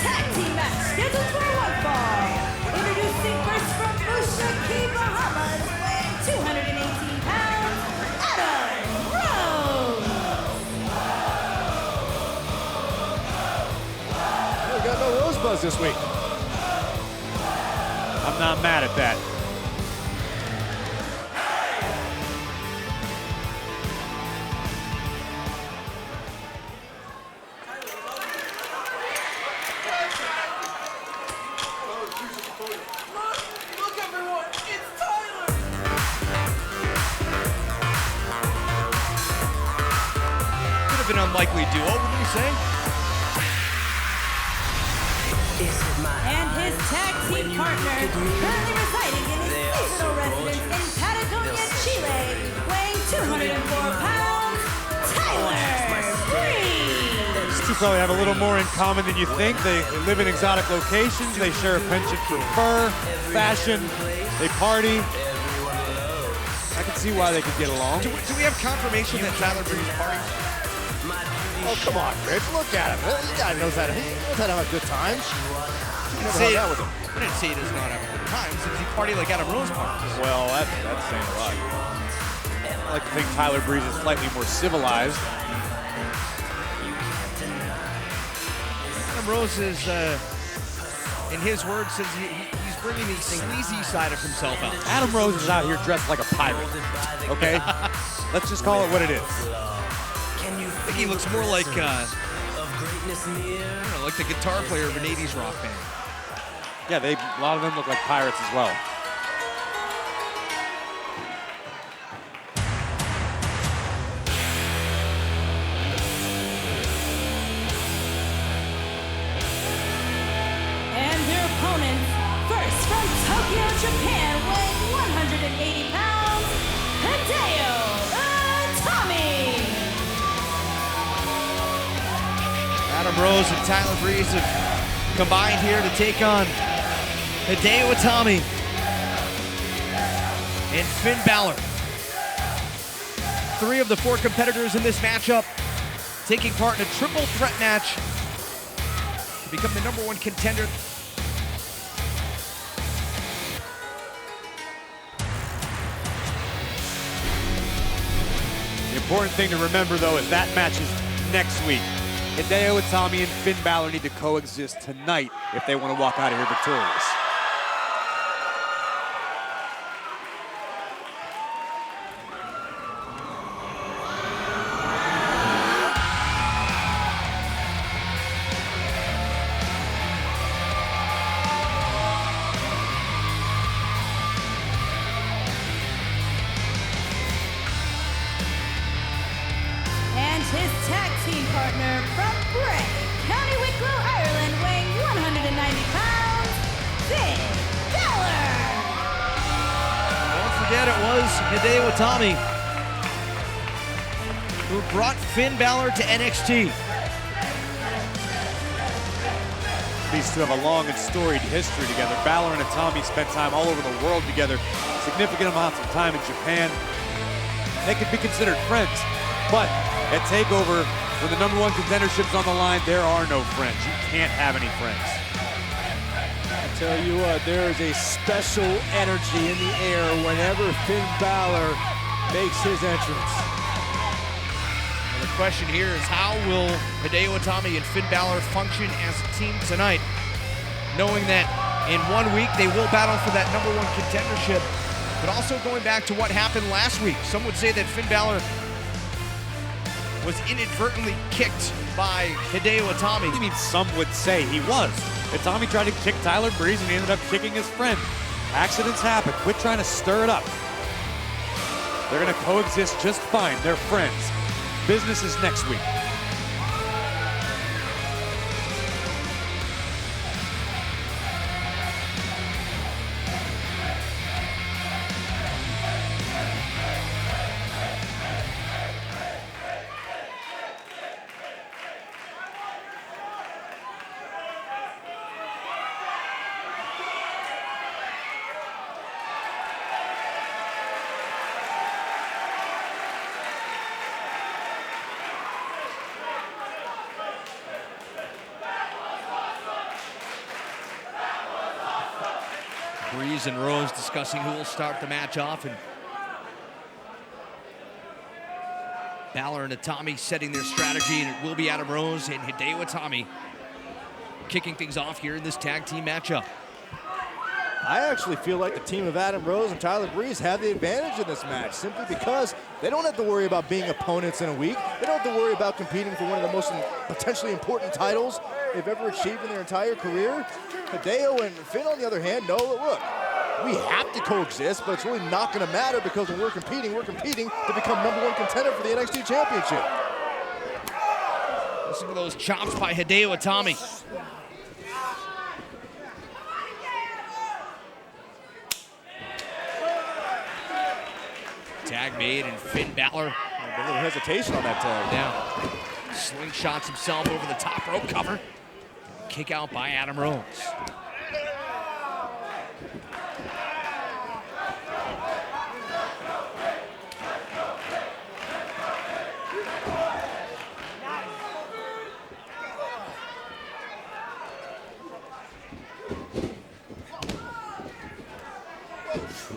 tag team match scheduled for one fall. Introducing first from Bushaki, Bahamas, weighing 218 pounds, Adam Rose. We got no Rose buzz this week. I'm not mad at that. Look everyone, it's Tyler! Could have been an unlikely duo, wouldn't you say? And his tag team partner, currently residing in his seasonal residence in Patagonia, Chile, weighing 204 pounds, Tyler Breeze. These two probably have a little more in common than you think. They live in exotic locations. They share a penchant for fur, fashion. They party. I can see why they could get along. Do we have confirmation that Tyler Breeze parties? Oh, come on, Rich. Look at him. This guy knows how to have a good time. You never Say hung out it. with him. I didn't say he does not have a good time. Since he party like Adam Rose parties. Well, that's saying a lot. I like to think Tyler Breeze is slightly more civilized. Adam Rose is, in his words, says he's bringing the sleazy side of himself out. Adam Rose is out here dressed like a pirate. Okay? Let's just call it what it is. I think he looks more like, I don't know, like the guitar player of an 80s rock band. Yeah, a lot of them look like pirates as well. And their opponents, first from Tokyo, Japan, weighing 180 pounds, Hideo Itami. Adam Rose and Tyler Breeze have combined here to take on Hideo Itami and Finn Bálor. 3 of the 4 competitors in this matchup taking part in a triple threat match to become the #1 contender. The important thing to remember, though, is that match is next week. Hideo Itami and Finn Bálor need to coexist tonight if they want to walk out of here victorious. And his tag team partner from Bray, County Wicklow, Ireland, weighing 190 pounds, Finn Bálor. Don't forget it was Hideo Itami who brought Finn Bálor to NXT. These two have a long and storied history together. Bálor and Itami spent time all over the world together, significant amounts of time in Japan. They could be considered friends, but at TakeOver, when the #1 contendership's on the line, there are no friends. You can't have any friends. I tell you what, there is a special energy in the air whenever Finn Bálor makes his entrance. Well, the question here is, how will Hideo Itami and Finn Bálor function as a team tonight, knowing that in 1 week they will battle for that #1 contendership, but also going back to what happened last week. Some would say that Finn Bálor was inadvertently kicked by Hideo Itami. You mean some would say he was? Itami tried to kick Tyler Breeze and he ended up kicking his friend. Accidents happen. Quit trying to stir it up. They're going to coexist just fine. They're friends. Business is next week. Breeze and Rose discussing who will start the match off, and Bálor and Itami setting their strategy, and it will be Adam Rose and Hideo Itami kicking things off here in this tag team matchup. I actually feel like the team of Adam Rose and Tyler Breeze have the advantage in this match simply because they don't have to worry about being opponents in a week. They don't have to worry about competing for one of the most potentially important titles they've ever achieved in their entire career. Hideo and Finn, on the other hand, know, look, we have to coexist, but it's really not going to matter because when we're competing to become #1 contender for the NXT Championship. Listen to those chops by Hideo Itami. Tag made, and Finn Bálor. A little hesitation on that tag. Yeah. Slingshots himself over the top rope cover. Kick out by Adam Rose.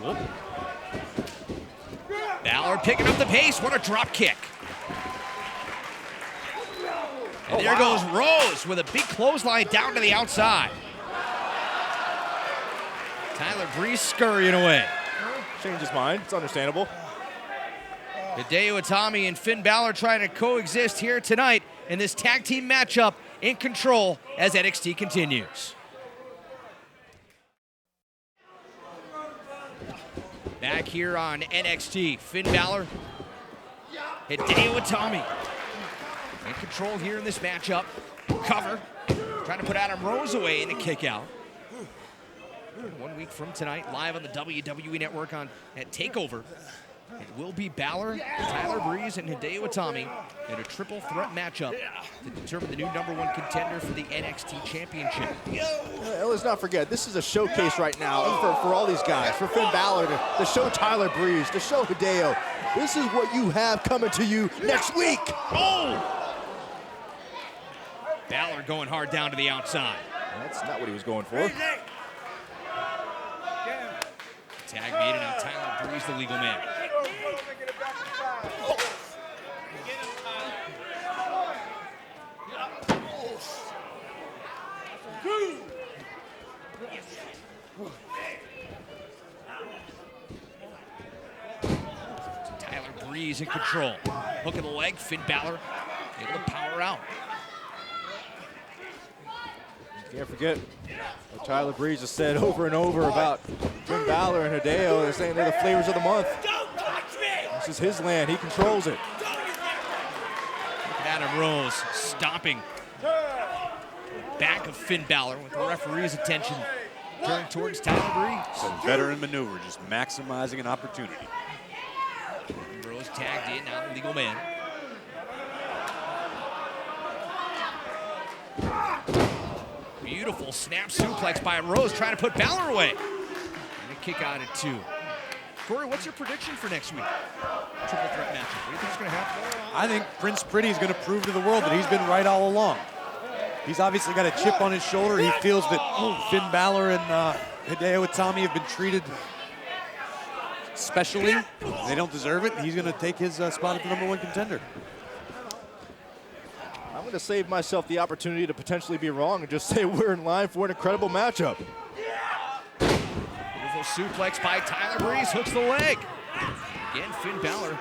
Whoop. Bálor picking up the pace. What a drop kick. And there goes Rose with a big clothesline down to the outside. Tyler Breeze scurrying away. Change his mind. It's understandable. Hideo Itami and Finn Bálor trying to coexist here tonight in this tag team matchup in control as NXT continues. Back here on NXT, Finn Bálor, Hideo Itami in control here in this matchup. Cover, trying to put Adam Rose away in a kick out. 1 week from tonight, live on the WWE Network at TakeOver. It will be Bálor, Tyler Breeze, and Hideo Itami in a triple threat matchup to determine the new #1 contender for the NXT Championship. Let's not forget, this is a showcase right now for all these guys, for Finn Bálor to show Tyler Breeze, to show Hideo. This is what you have coming to you next week. Oh! Bálor going hard down to the outside. That's not what he was going for. Tag made, and now Tyler Breeze, the legal man. Tyler Breeze in control. Hook of the leg, Finn Bálor able to power out. Can't forget what Tyler Breeze has said over and over about Finn Bálor and Hideo. They're saying they're the flavors of the month. This is his land. He controls it. Look at Adam Rose stomping back of Finn Bálor with the referee's attention turned towards Tyler Breeze. Some veteran maneuver, just maximizing an opportunity. Rose tagged in, now the legal man. Beautiful snap suplex by Rose, trying to put Bálor away. And a kick out at 2. Corey, what's your prediction for next week? Triple threat matchup. What do you think is going to happen? I think Prince Pretty is going to prove to the world that he's been right all along. He's obviously got a chip on his shoulder. He feels that Finn Bálor and Hideo Itami have been treated specially. They don't deserve it. He's going to take his spot at the #1 contender. I'm going to save myself the opportunity to potentially be wrong and just say we're in line for an incredible matchup. Beautiful suplex by Tyler Breeze, hooks the leg. Again, Finn Bálor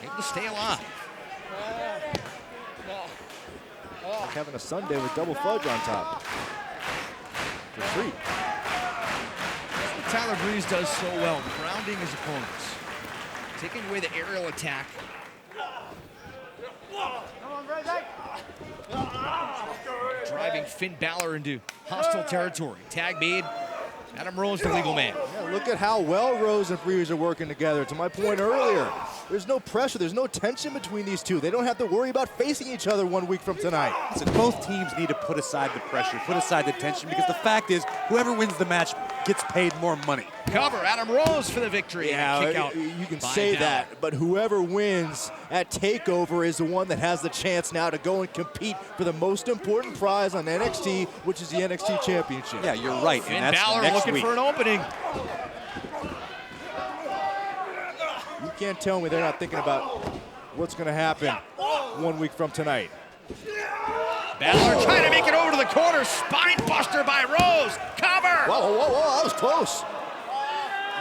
able to stay alive. Like having a sundae with double fudge on top. Retreat. Tyler Breeze does so well, grounding his opponents, taking away the aerial attack. Driving Finn Bálor into hostile territory. Tag made. Adam Rose, the legal man. Yeah, look at how well Rose and Breeze are working together. To my point earlier, there's no pressure, there's no tension between these two. They don't have to worry about facing each other 1 week from tonight. Listen, both teams need to put aside the pressure, put aside the tension, because the fact is, whoever wins the match gets paid more money. Cover, Adam Rose for the victory. Yeah, And a kick out you can by say Balor. that, but whoever wins at TakeOver is the one that has the chance now to go and compete for the most important prize on NXT, which is the NXT Championship. Yeah, you're right. Finn And that's Balor next looking week. for an opening. You can't tell me they're not thinking about what's going to happen 1 week from tonight. Balor trying to make it over to the corner. Spine buster by Rose. Cover. Whoa, whoa, whoa, that was close.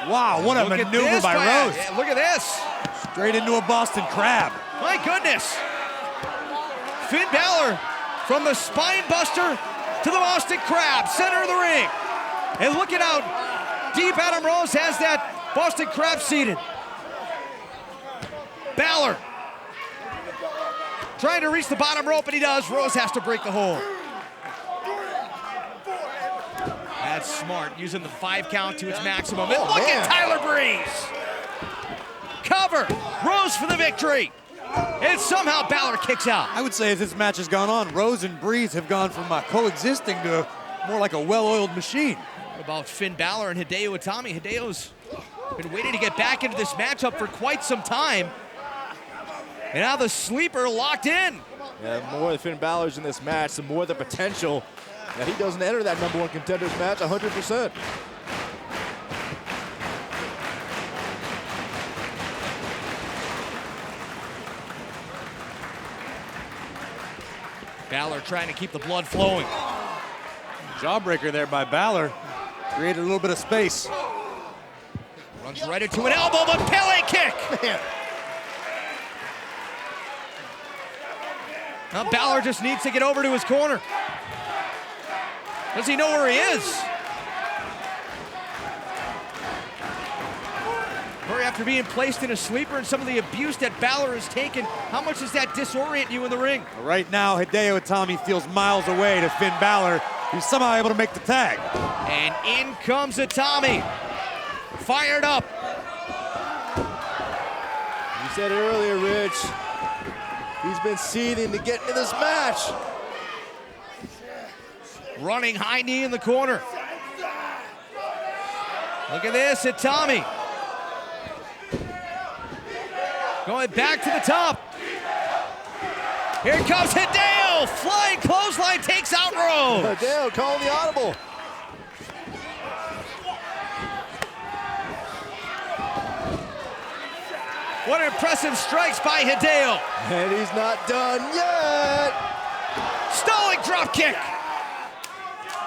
Wow, what a Look at maneuver this by Rose. Yeah, look at this. Straight into a Boston Crab. My goodness. Finn Balor from the spine buster to the Boston Crab, center of the ring. And look at how deep Adam Rose has that Boston Crab seated. Balor trying to reach the bottom rope, and he does. Rose has to break the hold. That's smart, using the 5 count to its maximum. And look at Tyler Breeze. Cover, Rose for the victory. And somehow Balor kicks out. I would say as this match has gone on, Rose and Breeze have gone from coexisting to more like a well-oiled machine. What about Finn Balor and Hideo Itami? Hideo's been waiting to get back into this matchup for quite some time. And now the sleeper locked in. Yeah, the more Finn Balor's in this match, the more the potential that he doesn't enter that #1 contenders match 100%. Balor trying to keep the blood flowing. Jawbreaker there by Balor. Created a little bit of space. Runs right into an elbow, but Pele kick. Man. Now Balor just needs to get over to his corner. Does he know where he is? Or after being placed in a sleeper and some of the abuse that Balor has taken, how much does that disorient you in the ring? Right now, Hideo Itami feels miles away to Finn Balor. He's somehow able to make the tag. And in comes Itami. Fired up. You said it earlier, Rich. He's been seething to get into this match. Running high knee in the corner. Look at this, Itami. Going back to the top. Here comes Hideo. Flying clothesline takes out Rose. Hideo calling the audible. What impressive strikes by Hideo. And he's not done yet. Stalling drop kick.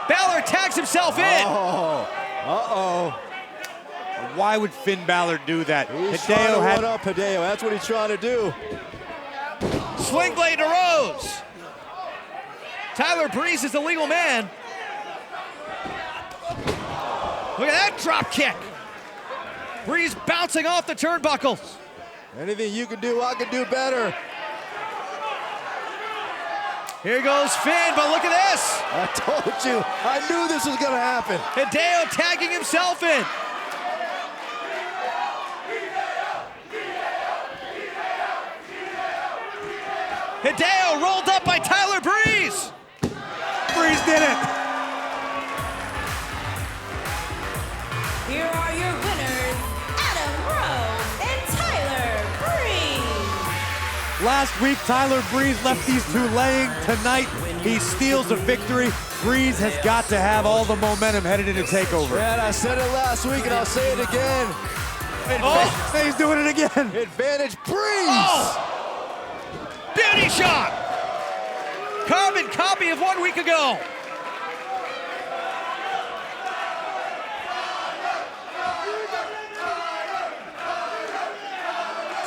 Balor tags himself in. Oh, uh-oh. Why would Finn Balor do that? He's trying to one up Hideo. That's what he's trying to do. Sling blade to Rose. Tyler Breeze is the legal man. Look at that drop kick. Breeze bouncing off the turnbuckles. Anything you can do, I can do better. Here goes Finn, but look at this. I told you. I knew this was going to happen. Hideo tagging himself in. Hideo rolled up by Tyler Breeze. Breeze did it. Here are your winners, Adam Rose and Tyler Breeze. Last week, Tyler Breeze left these two laying. Tonight, he steals a victory. Breeze has got to have all the momentum headed into TakeOver. Yeah, and I said it last week, and I'll say it again. Oh, he's doing it again. Advantage Breeze. Oh! Beauty shot! Carbon copy of 1 week ago.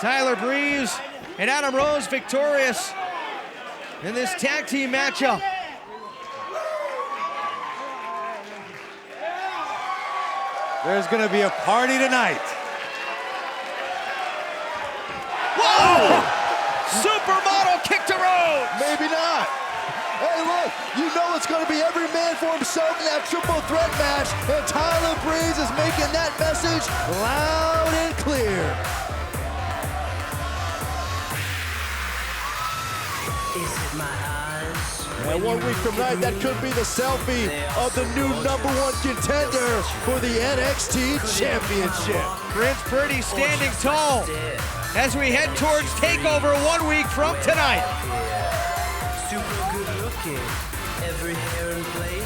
Tyler Breeze and Adam Rose victorious in this tag team matchup. There's going to be a party tonight. Whoa! Supermodel kick to Rose. Maybe not. Hey, look, you know it's going to be every man for himself in that triple threat match, and Tyler Breeze is making that message loud and clear. Is it my eyes? And 1 week from tonight, that could be the selfie of the new #1 contender for the NXT Championship. Prince Pretty standing tall as we head towards TakeOver 1 week from tonight. Super good looking, every hair in place.